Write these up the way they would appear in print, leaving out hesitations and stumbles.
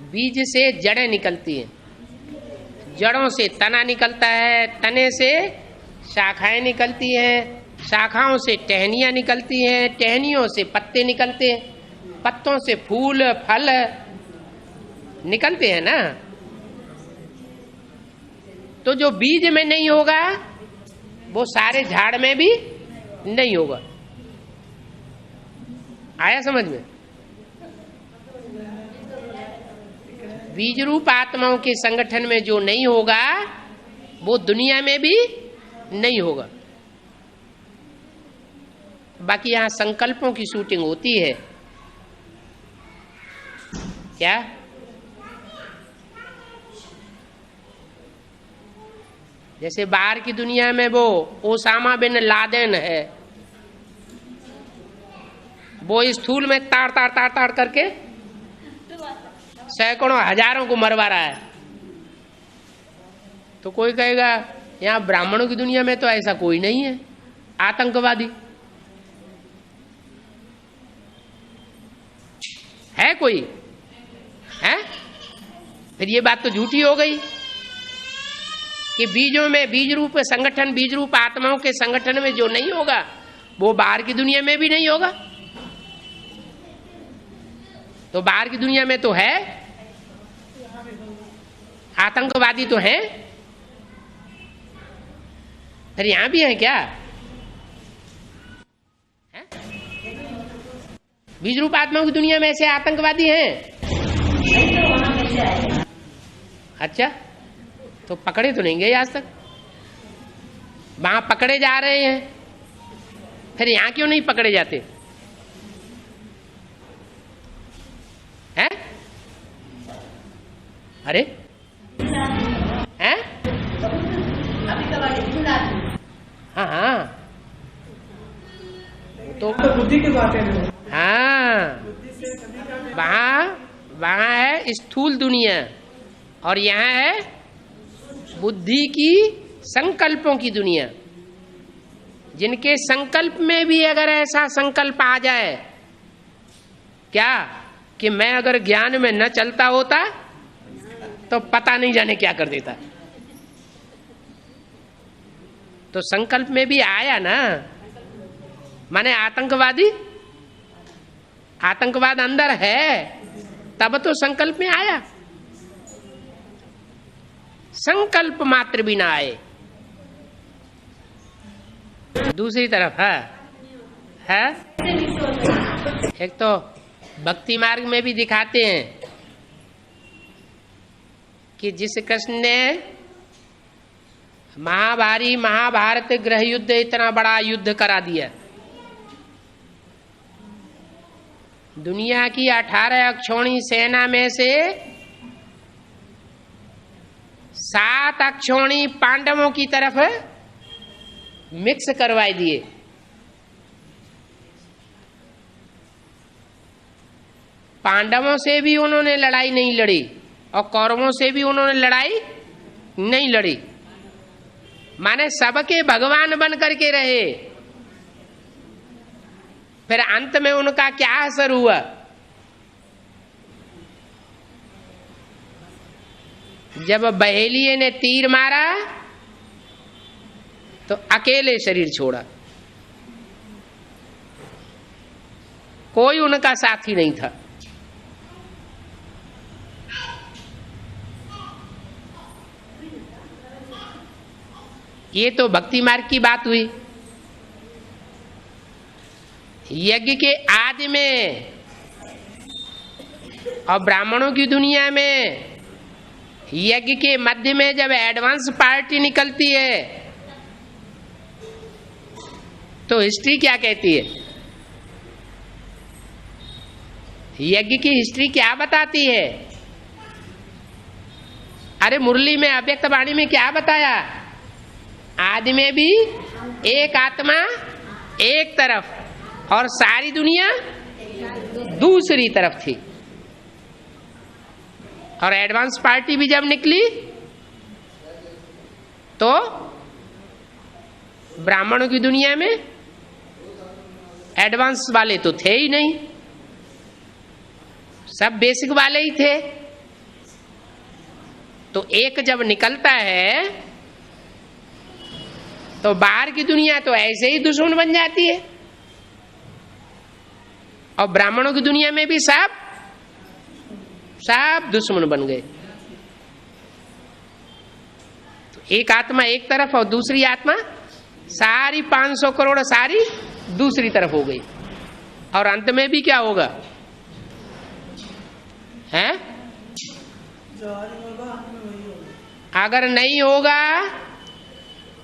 बीज से जड़ें निकलती हैं, जड़ों से तना निकलता है, तने से शाखाएं निकलती हैं, शाखाओं से टहनियां निकलती हैं, टहनियों से पत्ते निकलते हैं, पत्तों से फूल फल निकलते हैं ना। तो जो बीज में नहीं होगा वो सारे झाड़ में भी नहीं होगा। आया समझ में? बीज रूप आत्माओं के संगठन में जो नहीं होगा वो दुनिया में भी नहीं होगा। बाकी यहां संकल्पों की शूटिंग होती है। क्या? जैसे बाहर की दुनिया में वो ओसामा बिन लादेन है, वो स्थूल में ताड़ ताड़ ताड़ ताड़ करके सैकड़ों हजारों को मरवा रहा है। तो कोई कहेगा यहाँ ब्राह्मणों की दुनिया में तो ऐसा कोई नहीं है, आतंकवादी है कोई है? फिर ये बात तो झूठी हो गई कि बीजों में, बीज रूप संगठन, बीज रूप आत्माओं के संगठन में जो नहीं होगा वो बाहर की दुनिया में भी नहीं होगा। तो बाहर की दुनिया में तो है, आतंकवादी तो है, फिर यहां भी है क्या? है? बीज रूप आत्माओं की दुनिया में ऐसे आतंकवादी हैं? अच्छा, तो पकड़े तो नहीं गए आज तक, वहां पकड़े जा रहे हैं, फिर यहां क्यों नहीं पकड़े जाते हैं? अरे हैं? हाँ हाँ, तो बुद्धि की बात है। हाँ, वहां है स्थूल दुनिया और यहाँ है बुद्धि की, संकल्पों की दुनिया। जिनके संकल्प में भी अगर ऐसा संकल्प आ जाए क्या कि मैं अगर ज्ञान में न चलता होता तो पता नहीं जाने क्या कर देता। तो संकल्प में भी आया ना, माने आतंकवादी, आतंकवाद अंदर है तब तो संकल्प में आया। संकल्प मात्र भी ना आए। दूसरी तरफ है एक तो भक्ति मार्ग में भी दिखाते हैं कि जिस कृष्ण ने महाभारत गृह युद्ध, इतना बड़ा युद्ध करा दिया, दुनिया की 18 अक्षौणी सेना में से 7 अक्षौणी पांडवों की तरफ मिक्स करवाए दिए। पांडवों से भी उन्होंने लड़ाई नहीं लड़ी और कौरवों से भी उन्होंने लड़ाई नहीं लड़ी, माने सबके भगवान बन करके रहे। फिर अंत में उनका क्या असर हुआ? जब बहेलिये ने तीर मारा तो अकेले शरीर छोड़ा, कोई उनका साथी नहीं था। ये तो भक्ति मार्ग की बात हुई। यज्ञ के आदि में और ब्राह्मणों की दुनिया में यज्ञ के मध्य में जब एडवांस पार्टी निकलती है तो हिस्ट्री क्या कहती है? यज्ञ की हिस्ट्री क्या बताती है? अरे मुरली में, अव्यक्त वाणी में क्या बताया? आदि में भी एक आत्मा एक तरफ और सारी दुनिया दूसरी तरफ थी। और एडवांस पार्टी भी जब निकली तो ब्राह्मणों की दुनिया में एडवांस वाले तो थे ही नहीं, सब बेसिक वाले ही थे। तो एक जब निकलता है तो बाहर की दुनिया तो ऐसे ही दुश्मन बन जाती है, और ब्राह्मणों की दुनिया में भी सब दुश्मन बन गए। तो एक आत्मा एक तरफ और दूसरी आत्मा सारी 500 करोड़ सारी दूसरी तरफ हो गई, और अंत में भी क्या होगा है? अगर नहीं होगा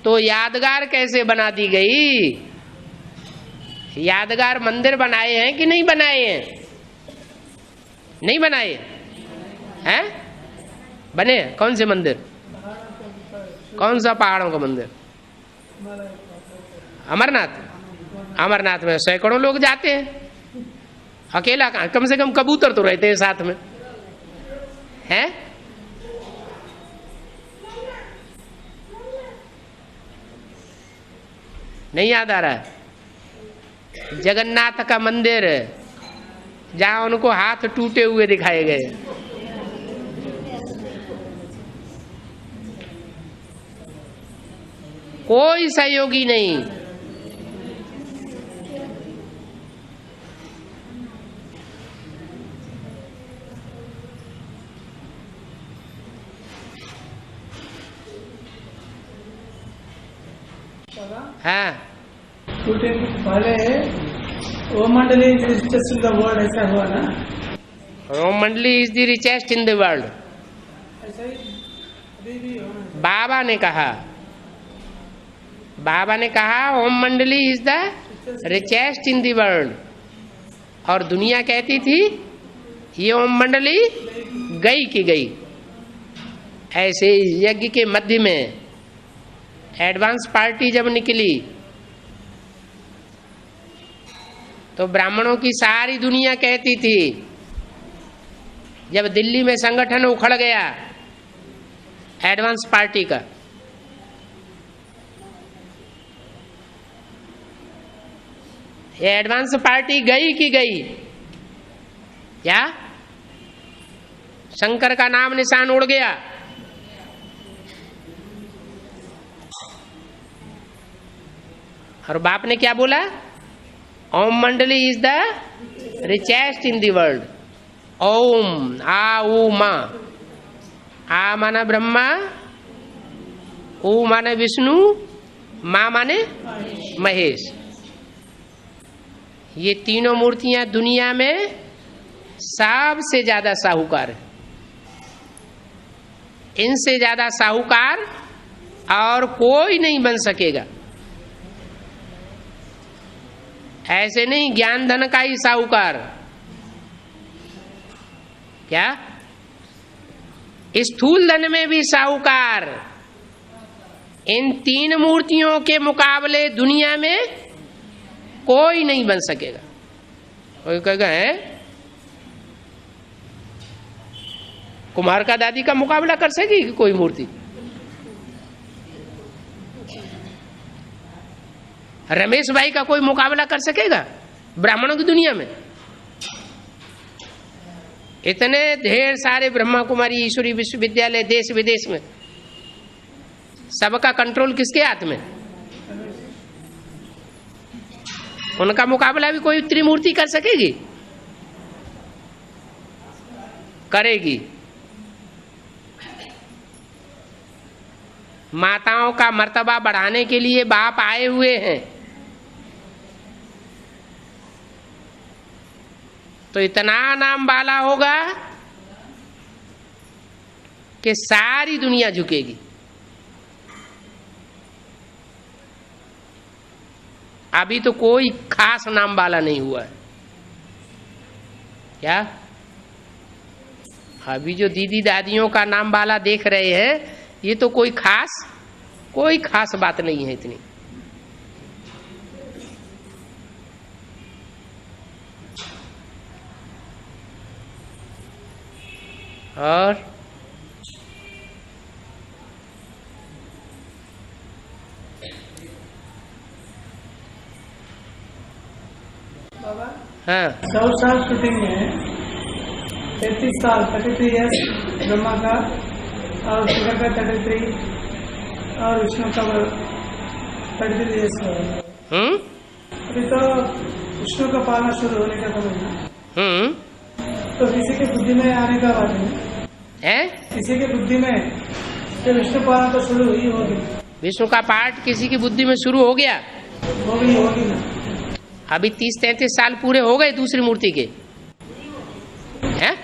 तो यादगार कैसे बना दी गई? यादगार मंदिर बनाए हैं कि नहीं बनाए हैं? नहीं बनाए हैं? बने? कौन से मंदिर? कौन सा पहाड़ों का मंदिर? अमरनाथ। अमरनाथ में सैकड़ों लोग जाते हैं, अकेला कहाँ, कम से कम कबूतर तो रहते हैं साथ में, हैं? नहीं याद आ रहा है? जगन्नाथ का मंदिर जहां उनको हाथ टूटे हुए दिखाए गए, कोई सहयोगी नहीं। हाँ, पहले ओम मंडली रिचेस्ट इन द वर्ल्ड ऐसा हुआ ना? ओम Mandali is the richest in the world, ऐसा ही अभी भी होना। बाबा ने कहा, बाबा ने कहा ओम Mandali is the richest in the world, और दुनिया कहती थी ये ओम मंडली गई की गई। ऐसे यज्ञ के मध्य में एडवांस पार्टी जब निकली तो ब्राह्मणों की सारी दुनिया कहती थी, जब दिल्ली में संगठन उखड़ गया एडवांस पार्टी का, ये एडवांस पार्टी गई की गई, क्या शंकर का नाम निशान उड़ गया। और बाप ने क्या बोला? Om Mandali is the richest in the world. Om आ ऊ मां, आ माना ब्रह्मा, ऊ माने विष्णु, मां माने महेश। ये तीनों मूर्तियां दुनिया में सबसे ज्यादा साहूकार है। इनसे ज्यादा साहूकार और कोई नहीं बन सकेगा। ऐसे नहीं ज्ञान धन का ही साहूकार, क्या स्थूल धन में भी साहूकार। इन तीन मूर्तियों के मुकाबले दुनिया में कोई नहीं बन सकेगा। कोई कहेगा है कुमार का दादी का मुकाबला कर सकेगी कोई मूर्ति? रमेश भाई का कोई मुकाबला कर सकेगा ब्राह्मणों की दुनिया में? इतने ढेर सारे ब्रह्मा कुमारी ईश्वरी विश्वविद्यालय देश विदेश में, सबका कंट्रोल किसके हाथ में? उनका मुकाबला भी कोई त्रिमूर्ति कर सकेगी? करेगी। माताओं का मर्तबा बढ़ाने के लिए बाप आए हुए हैं, तो इतना नाम वाला होगा कि सारी दुनिया झुकेगी। अभी तो कोई खास नाम वाला नहीं हुआ है, क्या? अभी जो दीदी दादियों का नाम वाला देख रहे हैं, ये तो कोई खास बात नहीं है इतनी। और बाबा, हाँ, 100 साल शूटिंग में 33 साल 33 ईयर्स ब्रह्मा का और शिव का 33 और विष्णु का 33 years का है। अभी तो विष्णु का पालना शुरू होने का समय, तो किसी की बुद्धि में आने का बात है, किसी की बुद्धि में तो विष्णु पालना तो शुरू ही होगी। विष्णु का पाठ किसी की बुद्धि में शुरू हो गया, होगी ना। अभी 30-33 साल पूरे हो गए दूसरी मूर्ति के, हैं?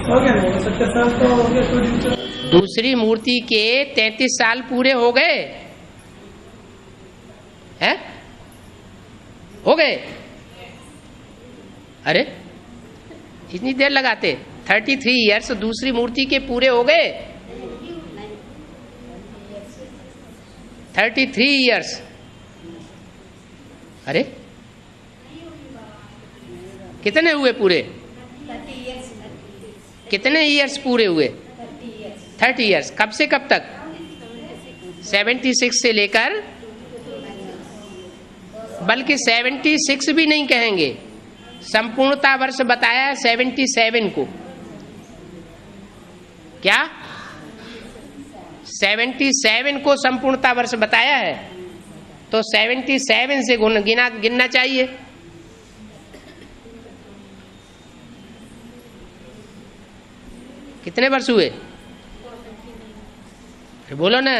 हो गया ना, 70 साल तो हो गए। दूसरी मूर्ति के 33 साल पूरे हो गए, हैं? हो गए। अरे इतनी देर लगाते? 33 ईयर्स दूसरी मूर्ति के पूरे हो गए। 33 ईयर्स। अरे कितने हुए पूरे? कितने ईयर्स पूरे हुए? 30 ईयर्स। कब से कब तक? 76 से लेकर, बल्कि 76 भी नहीं कहेंगे, संपूर्णता वर्ष बताया है 77 को। क्या 77 को संपूर्णता वर्ष बताया है? तो 77 से गिनना चाहिए। कितने वर्ष हुए? बोलो ना।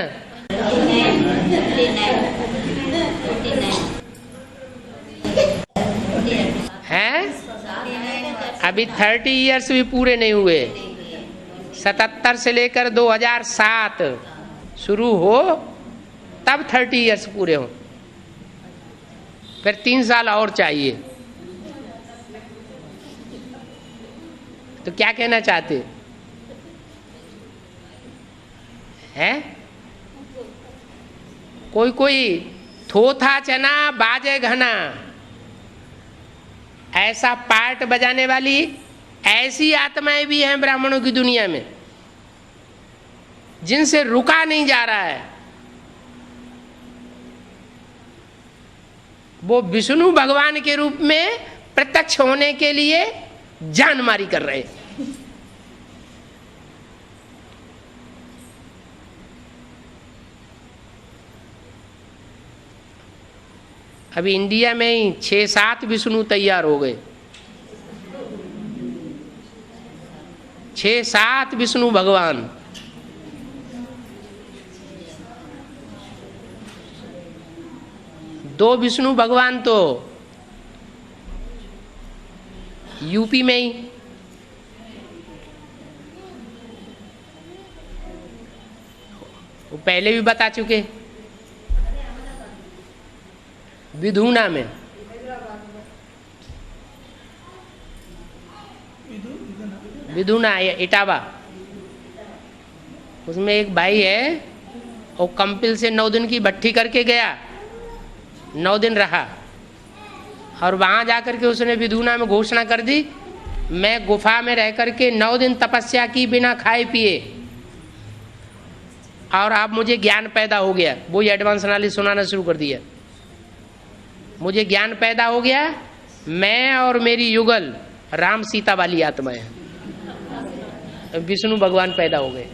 हैं? अभी 30 ईयर्स भी पूरे नहीं हुए। 77 से लेकर 2007 शुरू हो तब 30 ईयर्स पूरे हो, फिर 3 साल और चाहिए। तो क्या कहना चाहते हैं? कोई कोई थोथा चना बाजे घना, ऐसा पार्ट बजाने वाली ऐसी आत्माएं भी हैं ब्राह्मणों की दुनिया में, जिनसे रुका नहीं जा रहा है। वो विष्णु भगवान के रूप में प्रत्यक्ष होने के लिए जानमारी कर रहे हैं। अभी इंडिया में ही 6-7 विष्णु तैयार हो गए। 6-7 विष्णु भगवान। दो विष्णु भगवान तो यूपी में ही, वो पहले भी बता चुके, विधुना में। विधुना इटावा, उसमें एक भाई है, वो कंपिल से 9 दिन की भट्टी करके गया, 9 दिन रहा, और वहां जाकर के उसने विधुना में घोषणा कर दी, मैं गुफा में रह करके 9 दिन तपस्या की बिना खाए पिए, और अब मुझे ज्ञान पैदा हो गया। वो एडवांस नॉलेज सुनाना शुरू कर दिया। मुझे ज्ञान पैदा हो गया, मैं और मेरी युगल राम सीता वाली आत्मा है। विष्णु भगवान पैदा हो गए।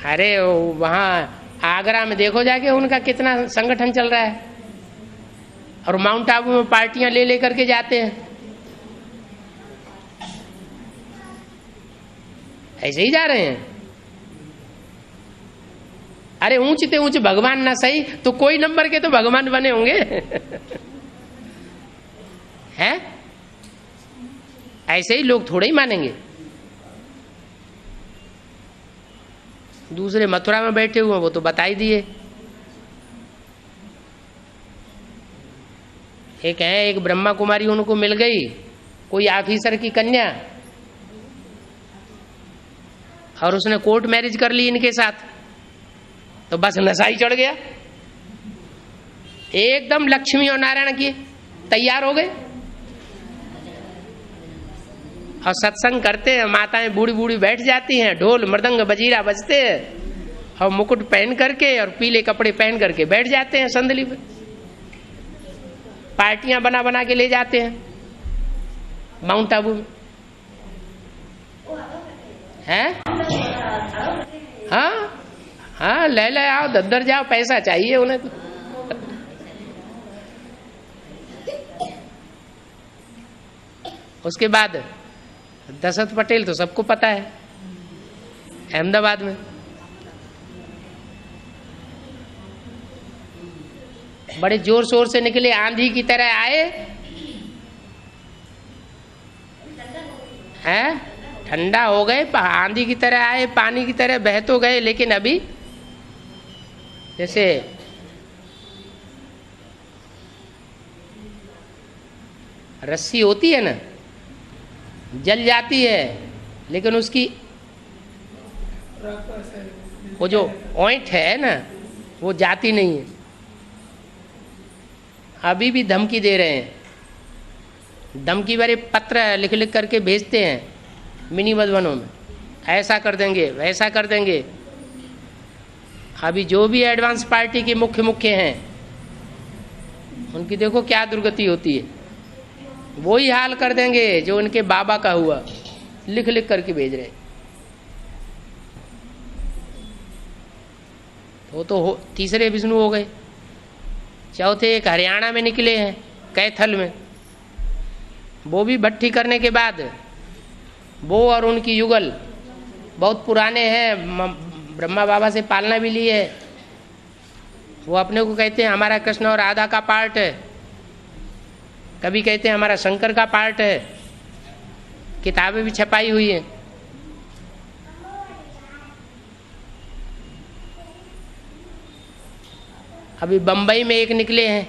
अरे वहाँ आगरा में देखो जाके उनका कितना संगठन चल रहा है, और माउंट आबू में पार्टियां ले लेकर के जाते हैं। ऐसे ही जा रहे हैं। अरे ऊंचते ऊंचे भगवान ना सही तो कोई नंबर के तो भगवान बने होंगे। हैं? ऐसे ही लोग थोड़े ही मानेंगे। दूसरे मथुरा में बैठे हुए वो तो बता ही दिए। एक है, एक ब्रह्मा कुमारी उनको मिल गई, कोई ऑफिसर की कन्या, और उसने कोर्ट मैरिज कर ली इनके साथ, तो बस नशा ही चढ़ गया। एकदम लक्ष्मी और नारायण की तैयार हो गए, और सत्संग करते हैं। माताएं बूढ़ी बूढ़ी बैठ जाती हैं, ढोल मृदंग बजीरा बजते हैं, और मुकुट पहन करके और पीले कपड़े पहन करके बैठ जाते हैं संदली पे। पार्टियां बना बना के ले जाते हैं माउंट आबू में, हैं? हाँ हाँ, ले आओ, दद्दर जाओ, पैसा चाहिए उन्हें तो। उसके बाद दशरथ पटेल तो सबको पता है, अहमदाबाद में बड़े जोर शोर से निकले, आंधी की तरह आए, हैं? ठंडा हो गए, आंधी की तरह आए, पानी की तरह बह तो गए, लेकिन अभी जैसे रस्सी होती है ना, जल जाती है, लेकिन उसकी वो जो ऑइंट है ना, वो जाती नहीं है। अभी भी धमकी दे रहे हैं, धमकी भरे पत्र लिख लिख करके भेजते हैं मिनी मधुबनों में, ऐसा कर देंगे, वैसा कर देंगे। अभी जो भी एडवांस पार्टी के मुख्य हैं, उनकी देखो क्या दुर्गति होती है। वो ही हाल कर देंगे जो उनके बाबा का हुआ, लिख लिख करके भेज रहे। तो तीसरे विष्णु हो गए। चौथे एक हरियाणा में निकले हैं, कैथल में। वो भी भट्टी करने के बाद, वो और उनकी युगल बहुत पुराने हैं, ब्रह्मा बाबा से पालना भी ली है। वो अपने को कहते हैं हमारा कृष्ण और राधा का पार्ट है, कभी कहते हैं हमारा शंकर का पार्ट है। किताबें भी छपाई हुई हैं। अभी बम्बई में एक निकले हैं,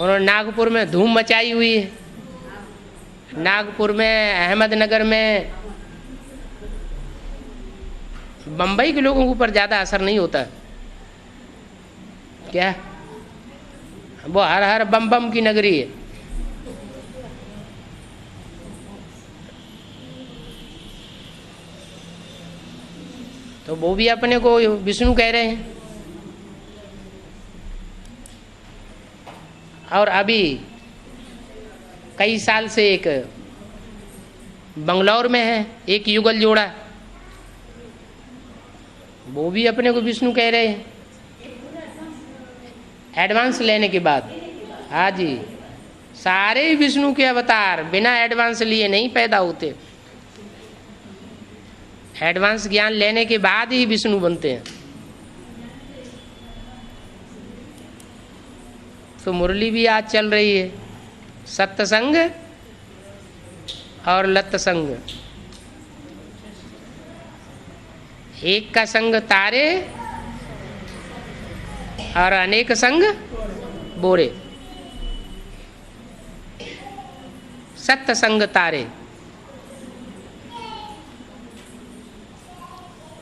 उन्होंने नागपुर में धूम मचाई हुई है। नागपुर में, अहमदनगर में, बम्बई के लोगों के ऊपर ज़्यादा असर नहीं होता क्या? वो हर हर बम बम की नगरी है। तो वो भी अपने को विष्णु कह रहे हैं। और अभी कई साल से एक बंगलौर में है एक युगल जोड़ा, वो भी अपने को विष्णु कह रहे हैं एडवांस लेने के बाद। हाँ जी, सारे विष्णु के अवतार बिना एडवांस लिए नहीं पैदा होते, एडवांस ज्ञान लेने के बाद ही विष्णु बनते हैं। तो मुरली भी आज चल रही है, सत्संग और लत्संग। एक का संग तारे और अनेक संग बोरे। सत्संग तारे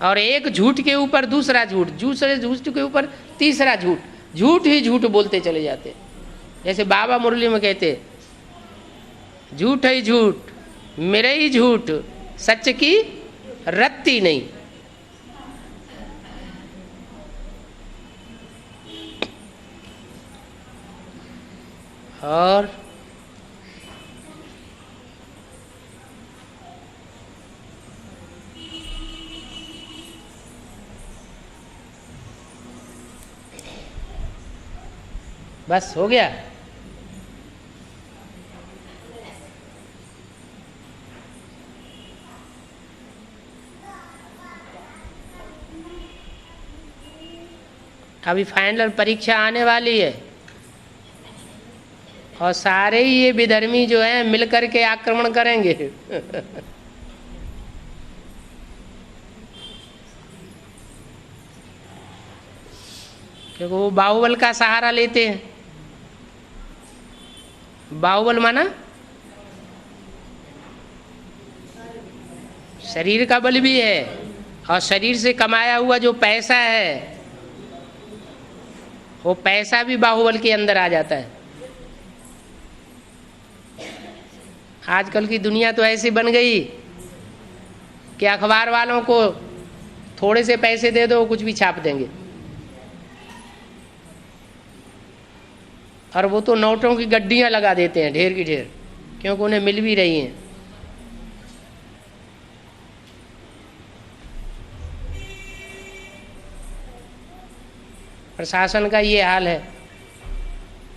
और एक झूठ के ऊपर दूसरा झूठ, दूसरे झूठ के ऊपर तीसरा झूठ, झूठ ही झूठ बोलते चले जाते। जैसे बाबा मुरली में कहते, झूठ ही झूठ, मेरे ही झूठ, सच की रत्ती नहीं। और बस हो गया। अभी फाइनल परीक्षा आने वाली है और सारे ही ये विधर्मी जो हैं मिलकर के आक्रमण करेंगे। क्योंकि वो बाहुबल का सहारा लेते हैं। बाहुबल माना शरीर का बल भी है, और शरीर से कमाया हुआ जो पैसा है, वो पैसा भी बाहुबल के अंदर आ जाता है। आजकल की दुनिया तो ऐसी बन गई कि अखबार वालों को थोड़े से पैसे दे दो, कुछ भी छाप देंगे। और वो तो नोटों की गड्डियां लगा देते हैं ढेर की ढेर, क्योंकि उन्हें मिल भी रही हैं। प्रशासन का ये हाल है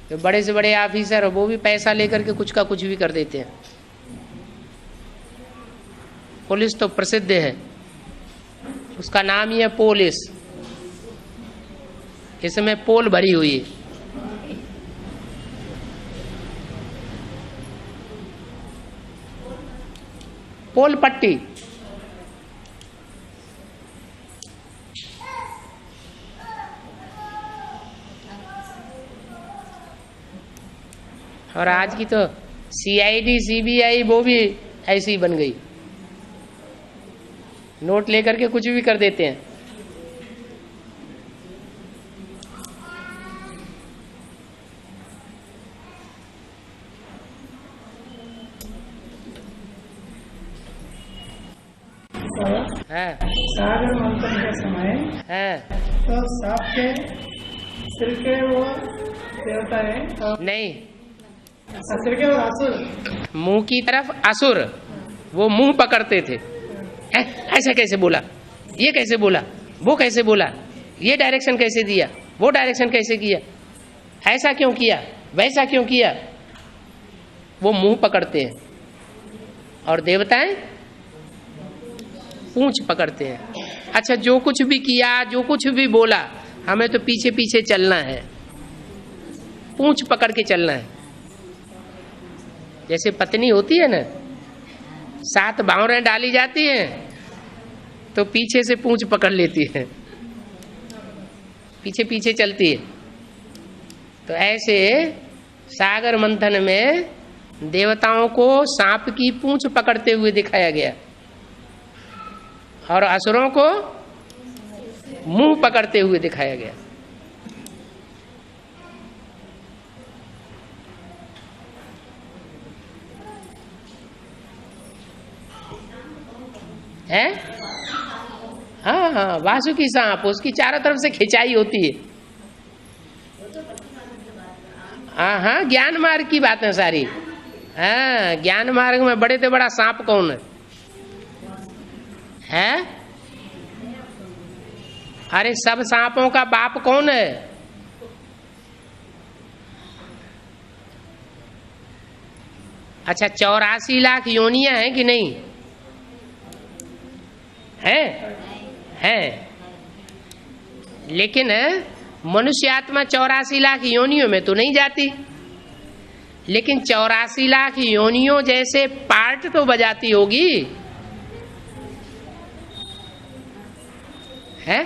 कि बड़े से बड़े ऑफिसर वो भी पैसा लेकर के कुछ का कुछ भी कर देते हैं। पुलिस तो प्रसिद्ध है, उसका नाम ही है पुलिस, इसमें पोल भरी हुई है। पोल पट्टी, और आज की तो CID CBI वो भी ऐसी ही बन गई, नोट लेकर के कुछ भी कर देते हैं। सागर मंथन के समय तो सांप के सिर के वो देवता है नहीं, सिर के वो असुर, मुंह की तरफ असुर, वो मुंह पकड़ते थे। ऐसा कैसे बोला, ये कैसे बोला, वो कैसे बोला, ये डायरेक्शन कैसे दिया, वो डायरेक्शन कैसे किया, ऐसा क्यों किया, वैसा क्यों किया, वो मुंह पकड़ते हैं। और देवताएं पूंछ पकड़ते हैं। अच्छा, जो कुछ भी किया, जो कुछ भी बोला, हमें तो पीछे पीछे चलना है, पूंछ पकड़ के चलना है। जैसे पत्नी होती है ना, 7 बावरें डाली जाती हैं तो पीछे से पूंछ पकड़ लेती है, पीछे पीछे चलती है। तो ऐसे सागर मंथन में देवताओं को सांप की पूंछ पकड़ते हुए दिखाया गया और असुरों को मुंह पकड़ते हुए दिखाया गया। है हाँ, वासुकी सांप, उसकी चारों तरफ से खिंचाई होती है। हाँ, ज्ञान मार्ग की बात है सारी। हाँ, ज्ञान मार्ग में बड़े से बड़ा सांप कौन है? अरे सब सांपों का बाप कौन है? अच्छा, 84 लाख योनियां हैं कि नहीं? है। लेकिन मनुष्य आत्मा 84 लाख योनियों में तो नहीं जाती, लेकिन 84 लाख योनियों जैसे पार्ट तो बजाती होगी। है?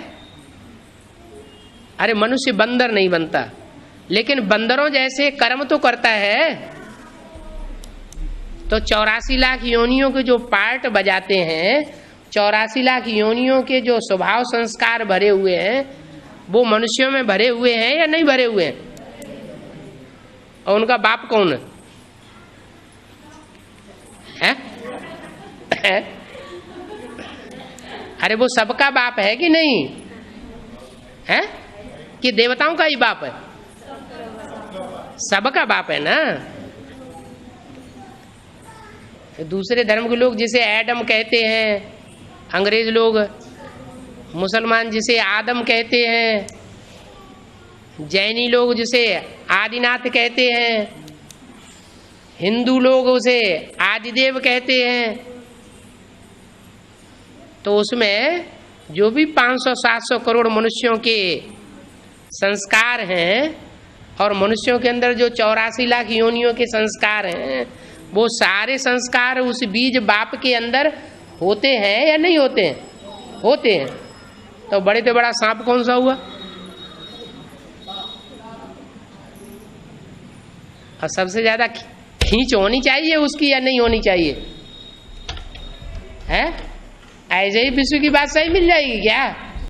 अरे मनुष्य बंदर नहीं बनता, लेकिन बंदरों जैसे कर्म तो करता है। तो 84 लाख योनियों के जो पार्ट बजाते हैं, 84 लाख योनियों के जो स्वभाव संस्कार भरे हुए हैं, वो मनुष्यों में भरे हुए हैं या नहीं भरे हुए हैं? और उनका बाप कौन है? अरे वो सबका बाप है कि नहीं है? कि देवताओं का ही बाप है? सबका बाप है ना। दूसरे धर्म के लोग जिसे एडम कहते हैं, अंग्रेज लोग, मुसलमान जिसे आदम कहते हैं, जैनी लोग जिसे आदिनाथ कहते हैं, हिंदू लोग उसे आदिदेव कहते हैं। तो उसमें जो भी 500-700 करोड़ मनुष्यों के संस्कार हैं और मनुष्यों के अंदर जो 84 लाख योनियों के संस्कार हैं, वो सारे संस्कार उस बीज बाप के अंदर होते हैं या नहीं होते हैं? होते हैं। तो बड़े से बड़ा सांप कौन सा हुआ? और सबसे ज्यादा खींच होनी चाहिए उसकी या नहीं होनी चाहिए? है ऐसे ही विश्व की बात सही मिल जाएगी क्या?